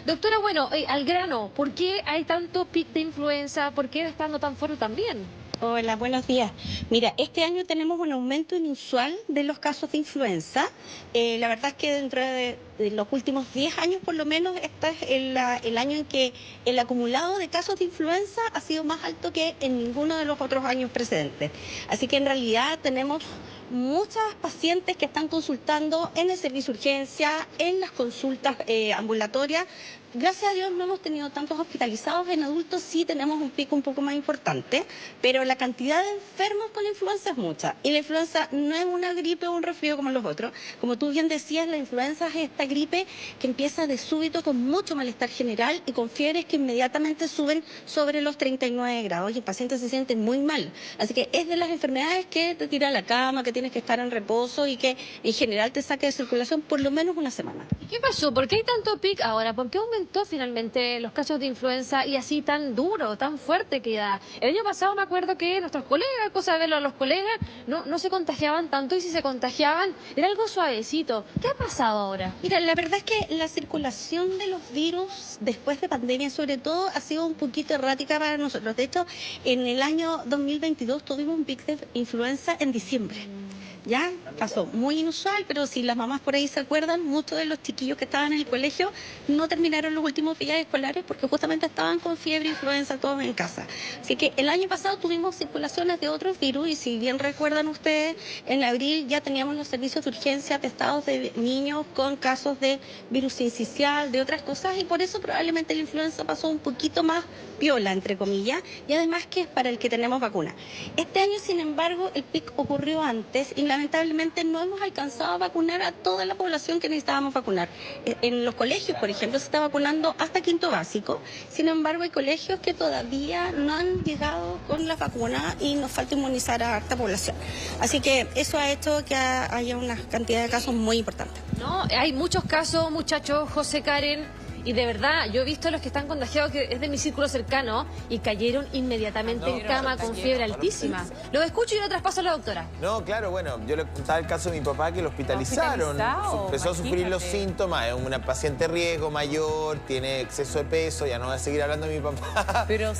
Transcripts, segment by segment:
Doctora, bueno, al grano, ¿por qué hay tanto pic de influenza? ¿Por qué está dando tan fuerte también? Hola, buenos días. Mira, este año tenemos un aumento inusual de los casos de influenza. La verdad es que dentro de los últimos 10 años, por lo menos, este es el año en que el acumulado de casos de influenza ha sido más alto que en ninguno de los otros años precedentes. Así que en realidad tenemos muchas pacientes que están consultando en el servicio de urgencia, en las consultas ambulatorias. Gracias a Dios no hemos tenido tantos hospitalizados. En adultos sí tenemos un pico un poco más importante, pero la cantidad de enfermos con influenza es mucha. Y la influenza no es una gripe o un resfrío como los otros. Como tú bien decías, la influenza es esta gripe que empieza de súbito con mucho malestar general y con fiebres que inmediatamente suben sobre los 39 grados y el paciente se siente muy mal. Así que es de las enfermedades que te tira a la cama, que tienes que estar en reposo y que en general te saca de circulación por lo menos una semana. ¿Y qué pasó? ¿Por qué hay tanto pic ahora? ¿Por qué aumentó finalmente los casos de influenza y así tan duro, tan fuerte que da? El año pasado me acuerdo que nuestros colegas, cosa de verlo a los colegas, no se contagiaban tanto y si se contagiaban era algo suavecito. ¿Qué ha pasado ahora? Mira, la verdad es que la circulación de los virus después de pandemia sobre todo ha sido un poquito errática para nosotros. De hecho, en el año 2022 tuvimos un pic de influenza en diciembre. Ya pasó muy inusual, pero si las mamás por ahí se acuerdan, muchos de los chiquillos que estaban en el colegio no terminaron los últimos días escolares porque justamente estaban con fiebre, influenza, todos en casa. Así que el año pasado tuvimos circulaciones de otros virus y si bien recuerdan ustedes, en abril ya teníamos los servicios de urgencia atestados de niños con casos de virus sincicial, de otras cosas, y por eso probablemente la influenza pasó un poquito más piola, entre comillas, y además que es para el que tenemos vacuna. Este año, sin embargo, el pic ocurrió antes y lamentablemente no hemos alcanzado a vacunar a toda la población que necesitábamos vacunar. En los colegios, por ejemplo, se está vacunando hasta quinto básico. Sin embargo, hay colegios que todavía no han llegado con la vacuna y nos falta inmunizar a esta población. Así que eso ha hecho que haya una cantidad de casos muy importante. No, hay muchos casos, muchachos, José, Karen. Y de verdad, yo he visto a los que están contagiados, que es de mi círculo cercano, y cayeron inmediatamente en cama con fiebre altísima. Los escucho y lo traspaso a la doctora. No, claro, bueno, yo le contaba el caso de mi papá que lo hospitalizaron. Empezó a sufrir los síntomas, es una paciente riesgo mayor, tiene exceso de peso, ya no voy a seguir hablando de mi papá. Pero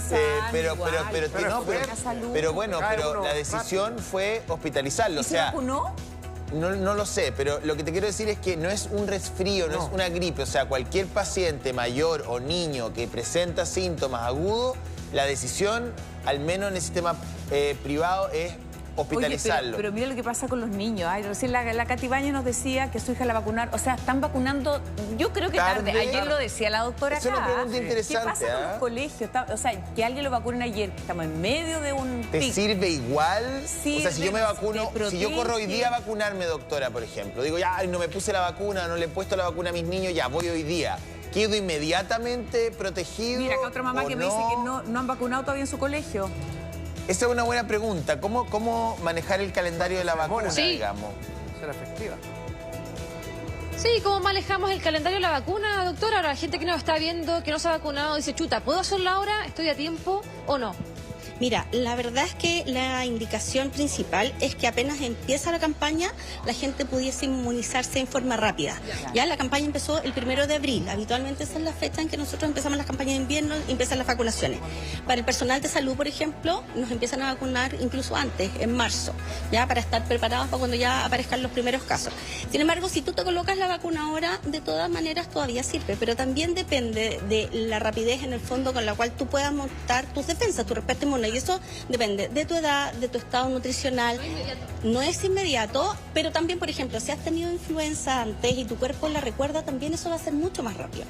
bueno, pero la decisión fue hospitalizarlo. ¿Y se vacunó? No lo sé, pero lo que te quiero decir es que no es un resfrío, no es una gripe. O sea, cualquier paciente mayor o niño que presenta síntomas agudos, la decisión, al menos en el sistema privado, es hospitalizarlo. Oye, pero mira lo que pasa con los niños. Ay, recién la Katy Baños nos decía que su hija la vacunaron. O sea, están vacunando, yo creo que tarde. Ayer lo decía la doctora acá. Es una pregunta interesante. ¿Qué pasa con los colegios? O sea, que alguien lo vacunen ayer, que estamos en medio de un ¿Te pic. sirve igual? Sirve, o sea, si yo me vacuno, te si yo corro hoy día a protege. vacunarme, doctora, por ejemplo, digo, ya, no me puse la vacuna, no le he puesto la vacuna a mis niños, ya, voy hoy día. ¿Quedo inmediatamente protegido? Mira, acá otra mamá que me dice que no han vacunado todavía en su colegio. Esa es una buena pregunta. ¿Cómo manejar el calendario de la vacuna, Sí. digamos? Será efectiva. Sí, ¿cómo manejamos el calendario de la vacuna, doctora? Ahora, la gente que nos está viendo, que no se ha vacunado, dice, chuta, ¿puedo hacerlo ahora? ¿Estoy a tiempo o no? Mira, la verdad es que la indicación principal es que apenas empieza la campaña, la gente pudiese inmunizarse en forma rápida. Ya la campaña empezó el 1 de abril. Habitualmente esa es la fecha en que nosotros empezamos las campañas de invierno y empiezan las vacunaciones. Para el personal de salud, por ejemplo, nos empiezan a vacunar incluso antes, en marzo, ya para estar preparados para cuando ya aparezcan los primeros casos. Sin embargo, si tú te colocas la vacuna ahora, de todas maneras todavía sirve, pero también depende de la rapidez en el fondo con la cual tú puedas montar tus defensas, tu respuesta inmune. Y eso depende de tu edad, de tu estado nutricional. No es inmediato, pero también, por ejemplo, si has tenido influenza antes y tu cuerpo la recuerda, también eso va a ser mucho más rápido.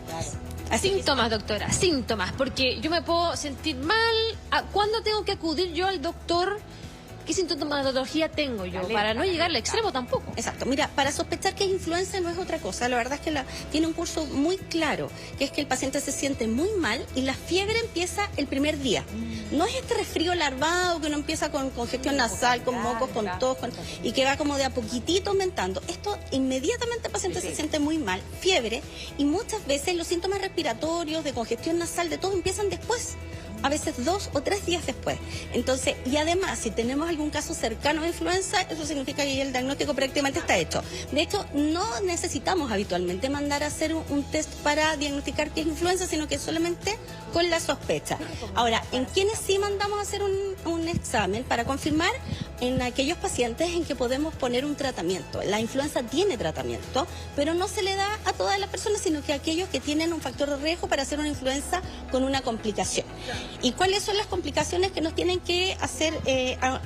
Así Síntomas, doctora, síntomas, porque yo me puedo sentir mal. ¿Cuándo tengo que acudir yo al doctor? ¿Qué sintomatología tengo yo? Para no llegar al extremo tampoco. Exacto. Mira, para sospechar que es influenza no es otra cosa. La verdad es que tiene un curso muy claro, que es que el paciente se siente muy mal y la fiebre empieza el primer día. No es este resfrío larvado que uno empieza con congestión nasal, con mocos, con tos, y que va como de a poquitito aumentando. Esto inmediatamente el paciente se siente muy mal, fiebre, y muchas veces los síntomas respiratorios, de congestión nasal, de todo empiezan después. a veces 2 o 3 días después. Entonces, y además, si tenemos algún caso cercano de influenza, eso significa que el diagnóstico prácticamente está hecho. De hecho, no necesitamos habitualmente mandar a hacer un test para diagnosticar que es influenza, sino que solamente con la sospecha. Ahora, ¿en quiénes sí mandamos a hacer un examen para confirmar? En aquellos pacientes en que podemos poner un tratamiento. La influenza tiene tratamiento, pero no se le da a todas las personas, sino que a aquellos que tienen un factor de riesgo para hacer una influenza con una complicación. ¿Y cuáles son las complicaciones que nos tienen que hacer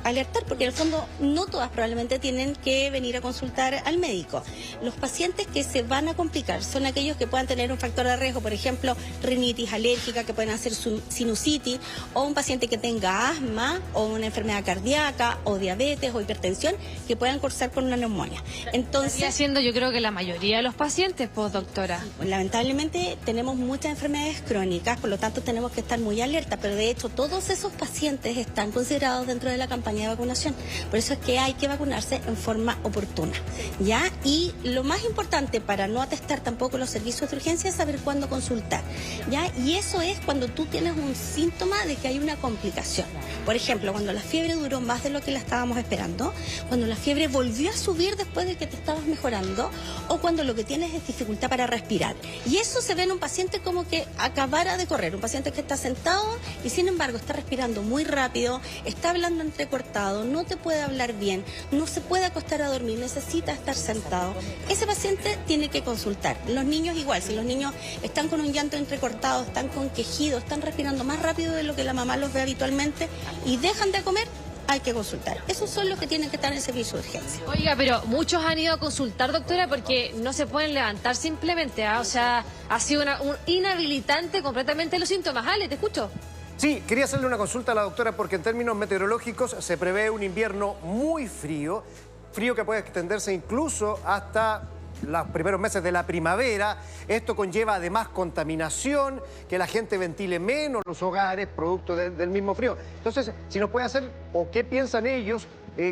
alertar? Porque en el fondo no todas probablemente tienen que venir a consultar al médico. Los pacientes que se van a complicar son aquellos que puedan tener un factor de riesgo, por ejemplo, rinitis alérgica, que pueden hacer sinusitis, o un paciente que tenga asma, o una enfermedad cardíaca, o diabetes, o hipertensión, que puedan cursar con una neumonía. Entonces, estaría siendo, yo creo que la mayoría de los pacientes, pues, doctora. Lamentablemente tenemos muchas enfermedades crónicas, por lo tanto tenemos que estar muy alerta, pero de hecho todos esos pacientes están considerados dentro de la campaña de vacunación. Por eso es que hay que vacunarse en forma oportuna, ¿ya? Y lo más importante para no atestar tampoco los servicios de urgencia es saber cuándo consultar, ¿ya? Y eso es cuando tú tienes un síntoma de que hay una complicación. Por ejemplo, cuando la fiebre duró más de lo que la estábamos esperando, cuando la fiebre volvió a subir después de que te estabas mejorando, o cuando lo que tienes es dificultad para respirar. Y eso se ve en un paciente como que acabara de correr, un paciente que está sentado y sin embargo está respirando muy rápido, está hablando entrecortado, no te puede hablar bien, no se puede acostar a dormir, necesita estar sentado. Ese paciente tiene que consultar. Los niños igual, si los niños están con un llanto entrecortado, están con quejido, están respirando más rápido de lo que la mamá los ve habitualmente y dejan de comer, hay que consultar. Esos son los que tienen que estar en el servicio de urgencia. Oiga, pero muchos han ido a consultar, doctora, porque no se pueden levantar simplemente, ¿ah? O sea, ha sido un inhabilitante completamente los síntomas. Ale, te escucho. Sí, quería hacerle una consulta a la doctora porque en términos meteorológicos se prevé un invierno muy frío, frío que puede extenderse incluso hasta los primeros meses de la primavera. Esto conlleva además contaminación, que la gente ventile menos los hogares producto del mismo frío. Entonces, si nos puede hacer, o qué piensan ellos,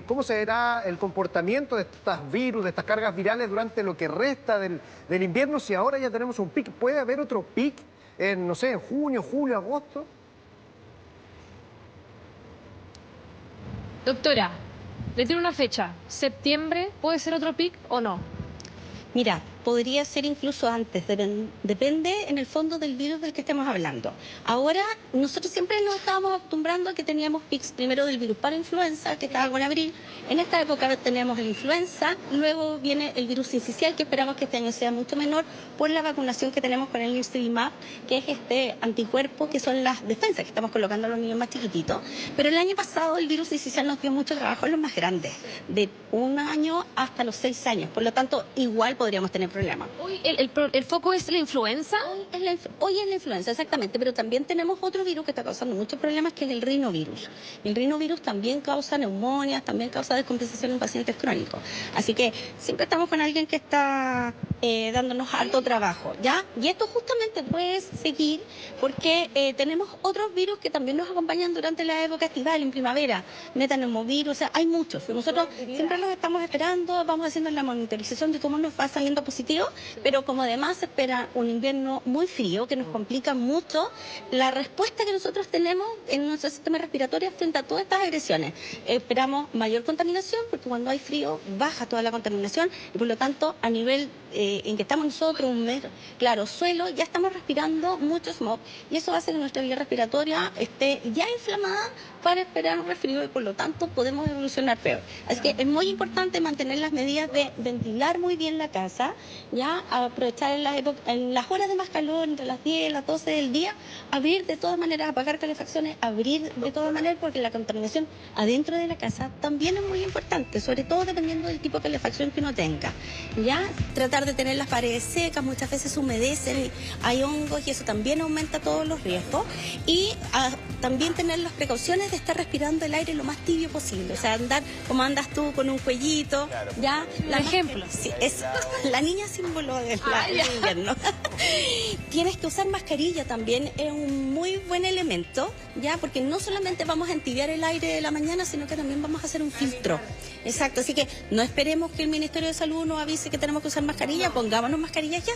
cómo será el comportamiento de estos virus, de estas cargas virales durante lo que resta del invierno, si ahora ya tenemos un pic. ¿Puede haber otro pic en, no sé, en junio, julio, agosto? Doctora, le tiro una fecha. ¿Septiembre puede ser otro pic o no? Mira, podría ser incluso antes, depende en el fondo del virus del que estemos hablando. Ahora, nosotros siempre nos estábamos acostumbrando a que teníamos pics primero del virus para influenza, que estaba con abril. En esta época tenemos la influenza, luego viene el virus sincicial, que esperamos que este año sea mucho menor por la vacunación que tenemos con el nirsevimab, que es este anticuerpo, que son las defensas que estamos colocando a los niños más chiquititos. Pero el año pasado el virus sincicial nos dio mucho trabajo en los más grandes, de 1 año hasta los 6 años. Por lo tanto, igual podríamos tener problema. Hoy el foco es la influenza. Hoy es la influenza, exactamente, pero también tenemos otro virus que está causando muchos problemas, que es el rinovirus. El rinovirus también causa neumonias, también causa descompensación en pacientes crónicos. Así que siempre estamos con alguien que está dándonos harto trabajo, ¿ya? Y esto justamente puede seguir porque tenemos otros virus que también nos acompañan durante la época estival, en primavera. Metaneumovirus, o sea, hay muchos. Nosotros siempre los estamos esperando, vamos haciendo la monitorización de cómo nos va saliendo positivo, pero como además se espera un invierno muy frío que nos complica mucho la respuesta que nosotros tenemos en nuestro sistema respiratorio frente a todas estas agresiones. Esperamos mayor contaminación porque cuando hay frío baja toda la contaminación y por lo tanto a nivel en que estamos nosotros, claro, suelo, ya estamos respirando mucho smog y eso hace que nuestra vía respiratoria esté ya inflamada para esperar un resfrío y por lo tanto podemos evolucionar peor. Así que es muy importante mantener las medidas de ventilar muy bien la casa, ya aprovechar en las horas de más calor, entre las 10 y las 12 del día, abrir de todas maneras, apagar calefacciones, abrir de todas maneras porque la contaminación adentro de la casa también es muy importante, sobre todo dependiendo del tipo de calefacción que uno tenga. Ya tratar de tener las paredes secas, muchas veces humedecen, hay hongos y eso también aumenta todos los riesgos y también tener las precauciones de estar respirando el aire lo más tibio posible, o sea, andar como andas tú con un cuellito, claro, ya. Un ejemplo. Sí, es la niña símbolo del invierno. Tienes que usar mascarilla también, es un muy buen elemento, ya, porque no solamente vamos a entibiar el aire de la mañana, sino que también vamos a hacer un filtro. Exacto, así que no esperemos que el Ministerio de Salud nos avise que tenemos que usar mascarilla, pongámonos mascarillas ya.